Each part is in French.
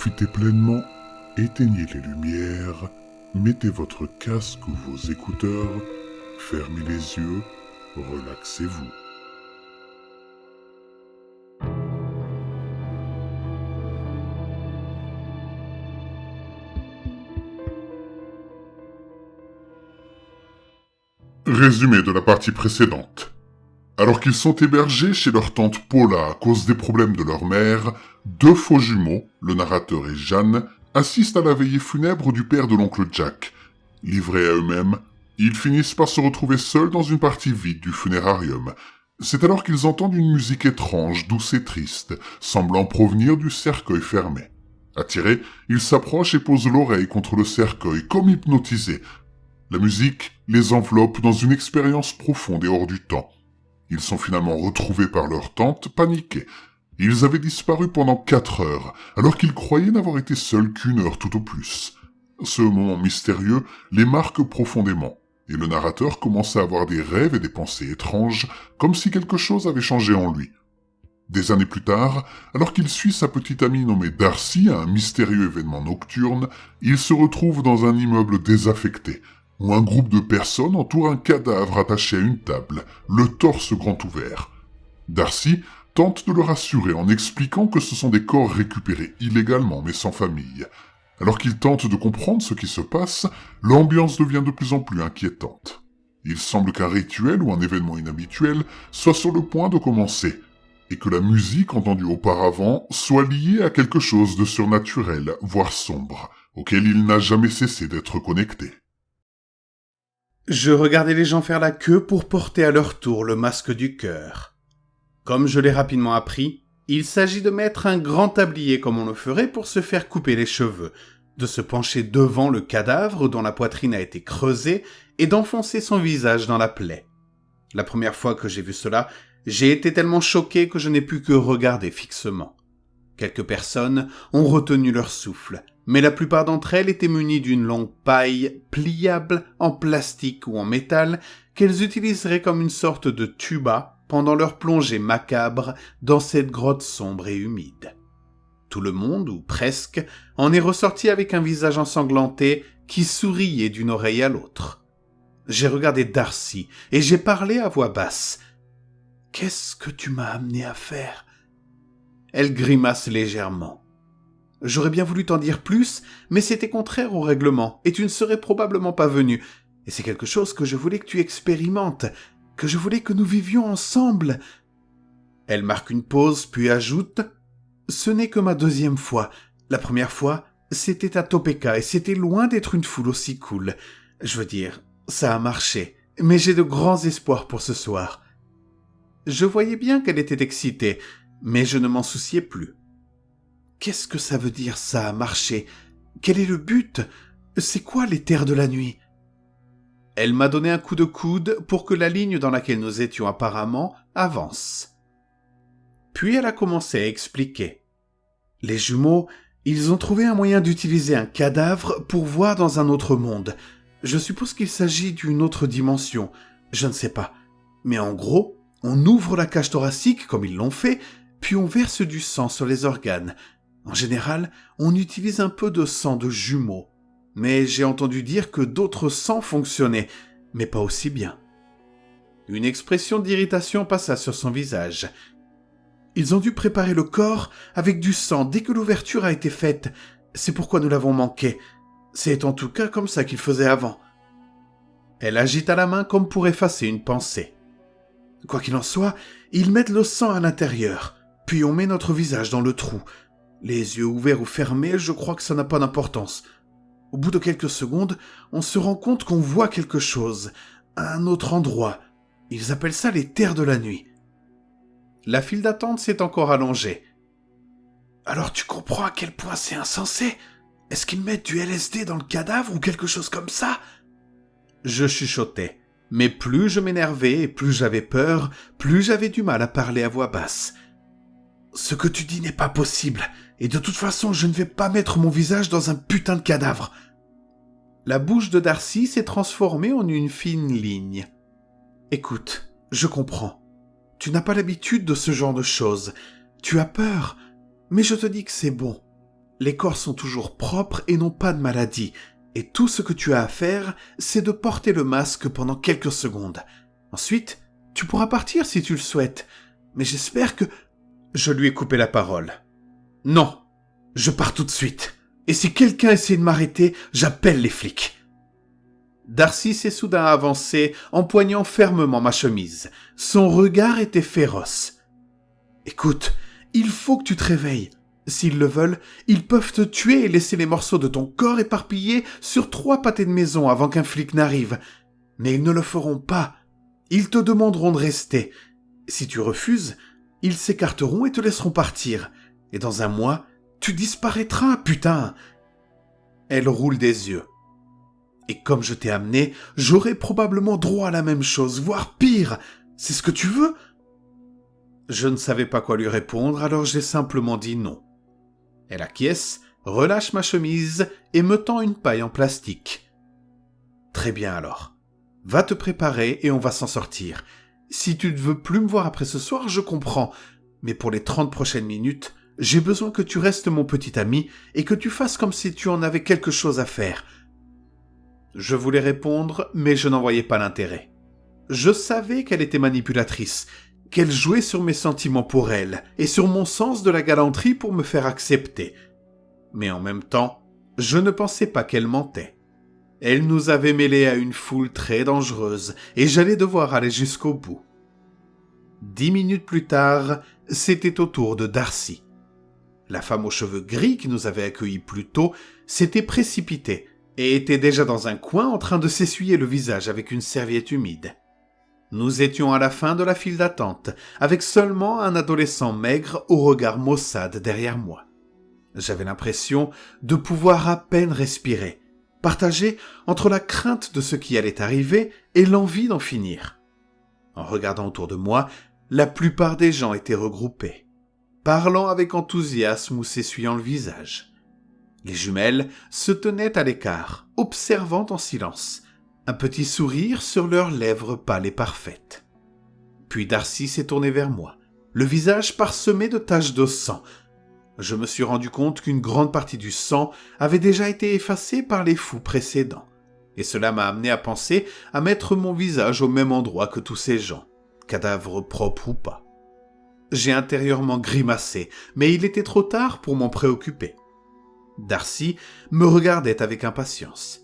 profitez pleinement, éteignez les lumières, mettez votre casque ou vos écouteurs, fermez les yeux, relaxez-vous. Résumé de la partie précédente. Alors qu'ils sont hébergés chez leur tante Paula à cause des problèmes de leur mère, deux faux jumeaux, le narrateur et Jeanne, assistent à la veillée funèbre du père de l'oncle Jack. Livrés à eux-mêmes, ils finissent par se retrouver seuls dans une partie vide du funérarium. C'est alors qu'ils entendent une musique étrange, douce et triste, semblant provenir du cercueil fermé. Attirés, ils s'approchent et posent l'oreille contre le cercueil, comme hypnotisés. La musique les enveloppe dans une expérience profonde et hors du temps. Ils sont finalement retrouvés par leur tante, paniqués. Ils avaient disparu pendant 4 heures, alors qu'ils croyaient n'avoir été seuls qu'1 heure tout au plus. Ce moment mystérieux les marque profondément, et le narrateur commence à avoir des rêves et des pensées étranges, comme si quelque chose avait changé en lui. Des années plus tard, alors qu'il suit sa petite amie nommée Darcy à un mystérieux événement nocturne, il se retrouve dans un immeuble désaffecté, où un groupe de personnes entoure un cadavre attaché à une table, le torse grand ouvert. Darcy tente de le rassurer en expliquant que ce sont des corps récupérés illégalement mais sans famille. Alors qu'il tente de comprendre ce qui se passe, l'ambiance devient de plus en plus inquiétante. Il semble qu'un rituel ou un événement inhabituel soit sur le point de commencer, et que la musique entendue auparavant soit liée à quelque chose de surnaturel, voire sombre, auquel il n'a jamais cessé d'être connecté. Je regardais les gens faire la queue pour porter à leur tour le masque du cœur. Comme je l'ai rapidement appris, il s'agit de mettre un grand tablier comme on le ferait pour se faire couper les cheveux, de se pencher devant le cadavre dont la poitrine a été creusée et d'enfoncer son visage dans la plaie. La première fois que j'ai vu cela, j'ai été tellement choqué que je n'ai pu que regarder fixement. Quelques personnes ont retenu leur souffle, mais la plupart d'entre elles étaient munies d'une longue paille pliable en plastique ou en métal qu'elles utiliseraient comme une sorte de tuba pendant leur plongée macabre dans cette grotte sombre et humide. Tout le monde, ou presque, en est ressorti avec un visage ensanglanté qui souriait d'une oreille à l'autre. J'ai regardé Darcy et j'ai parlé à voix basse. « Qu'est-ce que tu m'as amené à faire ?» Elle grimace légèrement. J'aurais bien voulu t'en dire plus, mais c'était contraire au règlement, et tu ne serais probablement pas venu. Et c'est quelque chose que je voulais que tu expérimentes, que je voulais que nous vivions ensemble. Elle marque une pause, puis ajoute « Ce n'est que ma 2e fois. La première fois, c'était à Topeka, et c'était loin d'être une foule aussi cool. Je veux dire, ça a marché, mais j'ai de grands espoirs pour ce soir. » Je voyais bien qu'elle était excitée, mais je ne m'en souciais plus. Qu'est-ce que ça veut dire, ça a marché ? Quel est le but ? C'est quoi les terres de la nuit ? Elle m'a donné un coup de coude pour que la ligne dans laquelle nous étions apparemment avance. Puis elle a commencé à expliquer. Les jumeaux, ils ont trouvé un moyen d'utiliser un cadavre pour voir dans un autre monde. Je suppose qu'il s'agit d'une autre dimension. Je ne sais pas. Mais en gros, on ouvre la cage thoracique comme ils l'ont fait, puis on verse du sang sur les organes. En général, on utilise un peu de sang de jumeaux. Mais j'ai entendu dire que d'autres sangs fonctionnaient, mais pas aussi bien. Une expression d'irritation passa sur son visage. Ils ont dû préparer le corps avec du sang dès que l'ouverture a été faite. C'est pourquoi nous l'avons manqué. C'est en tout cas comme ça qu'ils faisaient avant. Elle agita la main comme pour effacer une pensée. Quoi qu'il en soit, ils mettent le sang à l'intérieur, puis on met notre visage dans le trou. Les yeux ouverts ou fermés, je crois que ça n'a pas d'importance. Au bout de quelques secondes, on se rend compte qu'on voit quelque chose, à un autre endroit. Ils appellent ça les terres de la nuit. La file d'attente s'est encore allongée. Alors tu comprends à quel point c'est insensé ? Est-ce qu'ils mettent du LSD dans le cadavre ou quelque chose comme ça ? Je chuchotais. Mais plus je m'énervais et plus j'avais peur, plus j'avais du mal à parler à voix basse. Ce que tu dis n'est pas possible, et de toute façon je ne vais pas mettre mon visage dans un putain de cadavre. La bouche de Darcy s'est transformée en une fine ligne. Écoute, je comprends. Tu n'as pas l'habitude de ce genre de choses. Tu as peur, mais je te dis que c'est bon. Les corps sont toujours propres et n'ont pas de maladie, et tout ce que tu as à faire, c'est de porter le masque pendant quelques secondes. Ensuite, tu pourras partir si tu le souhaites, mais j'espère que... Je lui ai coupé la parole. Non, je pars tout de suite. Et si quelqu'un essaie de m'arrêter, j'appelle les flics. Darcy s'est soudain avancé, empoignant fermement ma chemise. Son regard était féroce. Écoute, il faut que tu te réveilles. S'ils le veulent, ils peuvent te tuer et laisser les morceaux de ton corps éparpillés sur 3 pâtés de maison avant qu'un flic n'arrive. Mais ils ne le feront pas. Ils te demanderont de rester. Si tu refuses, ils s'écarteront et te laisseront partir. Et dans 1 mois, tu disparaîtras, putain. Elle roule des yeux. Et comme je t'ai amené, j'aurai probablement droit à la même chose, voire pire. C'est ce que tu veux ? Je ne savais pas quoi lui répondre, alors j'ai simplement dit non. Elle acquiesce, relâche ma chemise et me tend une paille en plastique. Très bien alors. Va te préparer et on va s'en sortir. Si tu ne veux plus me voir après ce soir, je comprends. Mais pour les 30 prochaines minutes, j'ai besoin que tu restes mon petit ami et que tu fasses comme si tu en avais quelque chose à faire. Je voulais répondre, mais je n'en voyais pas l'intérêt. Je savais qu'elle était manipulatrice, qu'elle jouait sur mes sentiments pour elle et sur mon sens de la galanterie pour me faire accepter. Mais en même temps, je ne pensais pas qu'elle mentait. Elle nous avait mêlés à une foule très dangereuse et j'allais devoir aller jusqu'au bout. 10 minutes plus tard, c'était au tour de Darcy. La femme aux cheveux gris qui nous avait accueillis plus tôt s'était précipitée et était déjà dans un coin en train de s'essuyer le visage avec une serviette humide. Nous étions à la fin de la file d'attente, avec seulement un adolescent maigre au regard maussade derrière moi. J'avais l'impression de pouvoir à peine respirer, partagé entre la crainte de ce qui allait arriver et l'envie d'en finir. En regardant autour de moi, la plupart des gens étaient regroupés, parlant avec enthousiasme ou s'essuyant le visage. Les jumelles se tenaient à l'écart, observant en silence, un petit sourire sur leurs lèvres pâles et parfaites. Puis Darcy s'est tournée vers moi, le visage parsemé de taches de sang. Je me suis rendu compte qu'une grande partie du sang avait déjà été effacée par les fous précédents, et cela m'a amené à penser à mettre mon visage au même endroit que tous ces gens, cadavres propres ou pas. J'ai intérieurement grimacé, mais il était trop tard pour m'en préoccuper. Darcy me regardait avec impatience.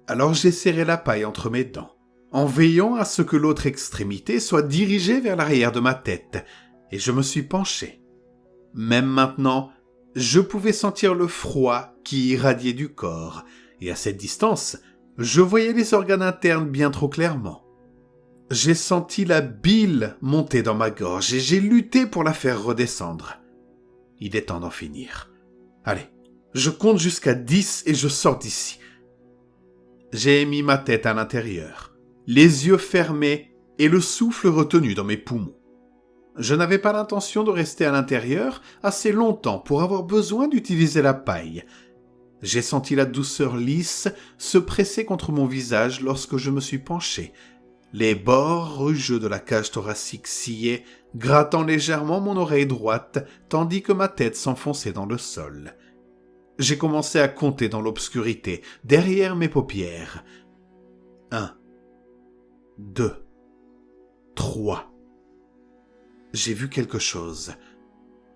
Alors j'ai serré la paille entre mes dents, en veillant à ce que l'autre extrémité soit dirigée vers l'arrière de ma tête, et je me suis penché. Même maintenant, je pouvais sentir le froid qui irradiait du corps, et à cette distance, je voyais les organes internes bien trop clairement. J'ai senti la bile monter dans ma gorge et j'ai lutté pour la faire redescendre. Il est temps d'en finir. Allez, je compte jusqu'à 10 et je sors d'ici. J'ai mis ma tête à l'intérieur, les yeux fermés et le souffle retenu dans mes poumons. Je n'avais pas l'intention de rester à l'intérieur assez longtemps pour avoir besoin d'utiliser la paille. J'ai senti la douceur lisse se presser contre mon visage lorsque je me suis penché, les bords rugeux de la cage thoracique sciaient, grattant légèrement mon oreille droite tandis que ma tête s'enfonçait dans le sol. J'ai commencé à compter dans l'obscurité, derrière mes paupières. 1, 2, 3. J'ai vu quelque chose.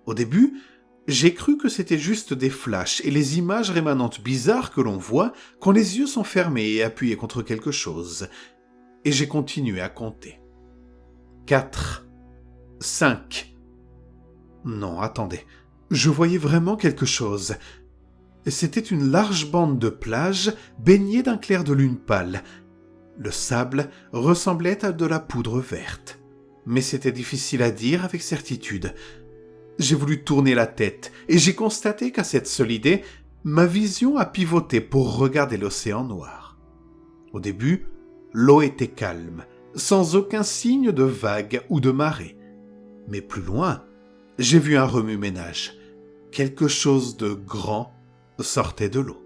Au début, j'ai cru que c'était juste des flashs et les images rémanentes bizarres que l'on voit quand les yeux sont fermés et appuyés contre quelque chose. Et j'ai continué à compter. 4, 5. Non, attendez. Je voyais vraiment quelque chose. C'était une large bande de plage baignée d'un clair de lune pâle. Le sable ressemblait à de la poudre verte. Mais c'était difficile à dire avec certitude. J'ai voulu tourner la tête et j'ai constaté qu'à cette seule idée, ma vision a pivoté pour regarder l'océan noir. Au début, l'eau était calme, sans aucun signe de vague ou de marée. Mais plus loin, j'ai vu un remue-ménage. Quelque chose de grand sortait de l'eau.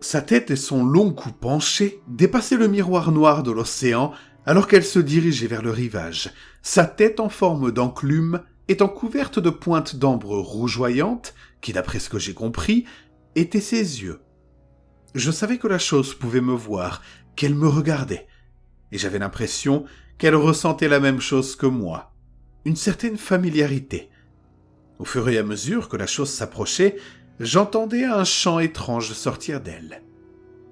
Sa tête et son long cou penché dépassaient le miroir noir de l'océan alors qu'elle se dirigeait vers le rivage. Sa tête en forme d'enclume étant couverte de pointes d'ambre rougeoyantes qui, d'après ce que j'ai compris, étaient ses yeux. Je savais que la chose pouvait me voir, qu'elle me regardait, et j'avais l'impression qu'elle ressentait la même chose que moi, une certaine familiarité. Au fur et à mesure que la chose s'approchait, j'entendais un chant étrange sortir d'elle.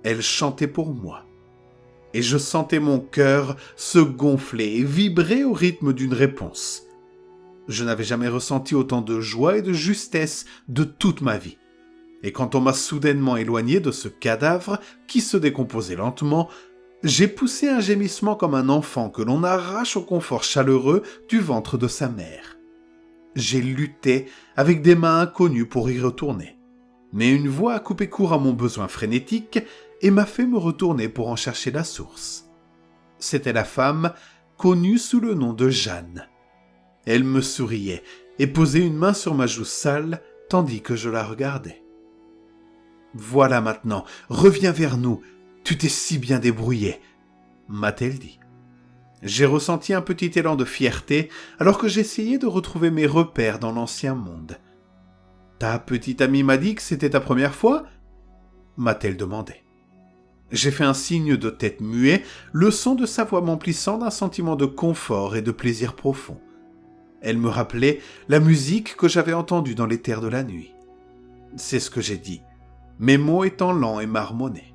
Elle chantait pour moi, et je sentais mon cœur se gonfler et vibrer au rythme d'une réponse. Je n'avais jamais ressenti autant de joie et de justesse de toute ma vie. Et quand on m'a soudainement éloigné de ce cadavre qui se décomposait lentement, j'ai poussé un gémissement comme un enfant que l'on arrache au confort chaleureux du ventre de sa mère. J'ai lutté avec des mains inconnues pour y retourner. Mais une voix a coupé court à mon besoin frénétique et m'a fait me retourner pour en chercher la source. C'était la femme connue sous le nom de Jeanne. Elle me souriait et posait une main sur ma joue sale tandis que je la regardais. « Voilà maintenant, reviens vers nous, tu t'es si bien débrouillé », m'a-t-elle dit. J'ai ressenti un petit élan de fierté alors que j'essayais de retrouver mes repères dans l'ancien monde. « Ta petite amie m'a dit que c'était ta première fois ?» m'a-t-elle demandé. J'ai fait un signe de tête muet, le son de sa voix m'emplissant d'un sentiment de confort et de plaisir profond. Elle me rappelait la musique que j'avais entendue dans les terres de la nuit. C'est ce que j'ai dit, mes mots étant lents et marmonnés.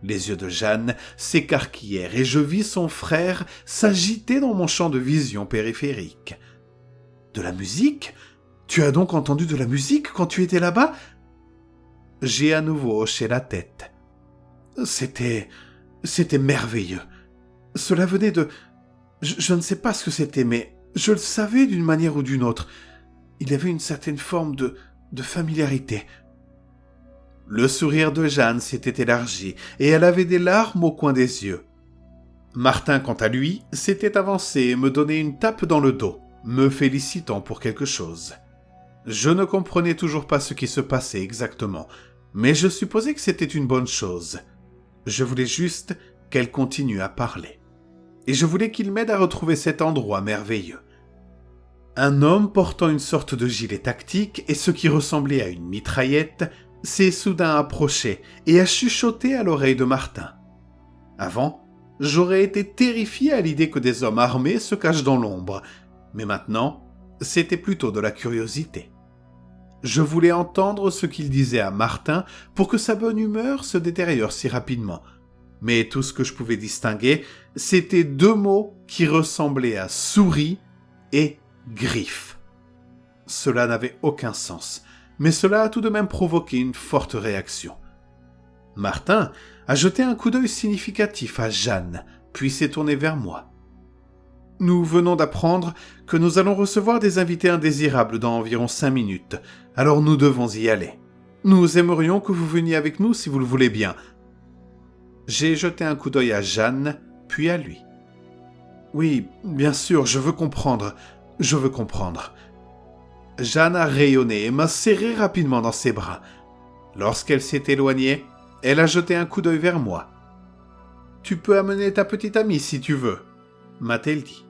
Les yeux de Jeanne s'écarquillèrent et je vis son frère s'agiter dans mon champ de vision périphérique. « De la musique ? Tu as donc entendu de la musique quand tu étais là-bas ?» J'ai à nouveau hoché la tête. C'était merveilleux. Cela venait de... Je ne sais pas ce que c'était, mais je le savais d'une manière ou d'une autre. Il y avait une certaine forme de familiarité. Le sourire de Jeanne s'était élargi et elle avait des larmes au coin des yeux. Martin, quant à lui, s'était avancé et me donnait une tape dans le dos, me félicitant pour quelque chose. Je ne comprenais toujours pas ce qui se passait exactement, mais je supposais que c'était une bonne chose. Je voulais juste qu'elle continue à parler. Et je voulais qu'il m'aide à retrouver cet endroit merveilleux. Un homme portant une sorte de gilet tactique et ce qui ressemblait à une mitraillette s'est soudain approché et a chuchoté à l'oreille de Martin. Avant, j'aurais été terrifié à l'idée que des hommes armés se cachent dans l'ombre, mais maintenant, c'était plutôt de la curiosité. Je voulais entendre ce qu'il disait à Martin pour que sa bonne humeur se détériore si rapidement, mais tout ce que je pouvais distinguer, c'était deux mots qui ressemblaient à souris et griffe. Cela n'avait aucun sens, mais cela a tout de même provoqué une forte réaction. Martin a jeté un coup d'œil significatif à Jeanne, puis s'est tourné vers moi. « Nous venons d'apprendre que nous allons recevoir des invités indésirables dans environ 5 minutes, alors nous devons y aller. Nous aimerions que vous veniez avec nous si vous le voulez bien. » J'ai jeté un coup d'œil à Jeanne, puis à lui. « Oui, bien sûr, je veux comprendre. Jeanne a rayonné et m'a serré rapidement dans ses bras. Lorsqu'elle s'est éloignée, elle a jeté un coup d'œil vers moi. « Tu peux amener ta petite amie si tu veux, » m'a-t-elle dit.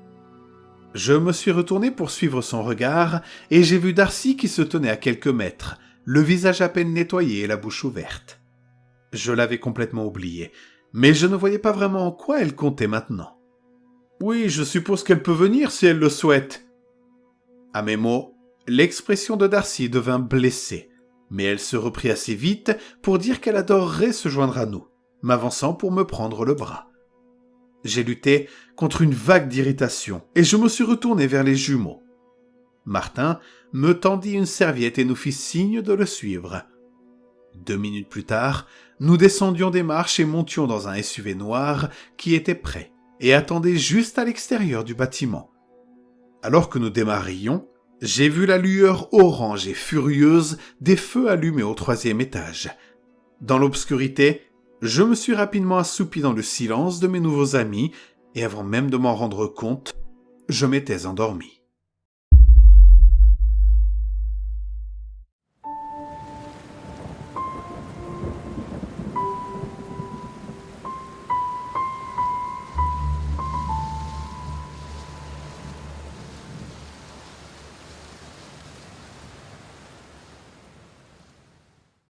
Je me suis retourné pour suivre son regard et j'ai vu Darcy qui se tenait à quelques mètres, le visage à peine nettoyé et la bouche ouverte. Je l'avais complètement oubliée, mais je ne voyais pas vraiment en quoi elle comptait maintenant. « Oui, je suppose qu'elle peut venir si elle le souhaite. » À mes mots, l'expression de Darcy devint blessée, mais elle se reprit assez vite pour dire qu'elle adorerait se joindre à nous, m'avançant pour me prendre le bras. J'ai lutté contre une vague d'irritation et je me suis retourné vers les jumeaux. Martin me tendit une serviette et nous fit signe de le suivre. 2 minutes plus tard, nous descendions des marches et montions dans un SUV noir qui était prêt et attendait juste à l'extérieur du bâtiment. Alors que nous démarrions, j'ai vu la lueur orange et furieuse des feux allumés au 3e étage. Dans l'obscurité, je me suis rapidement assoupi dans le silence de mes nouveaux amis et avant même de m'en rendre compte, je m'étais endormi.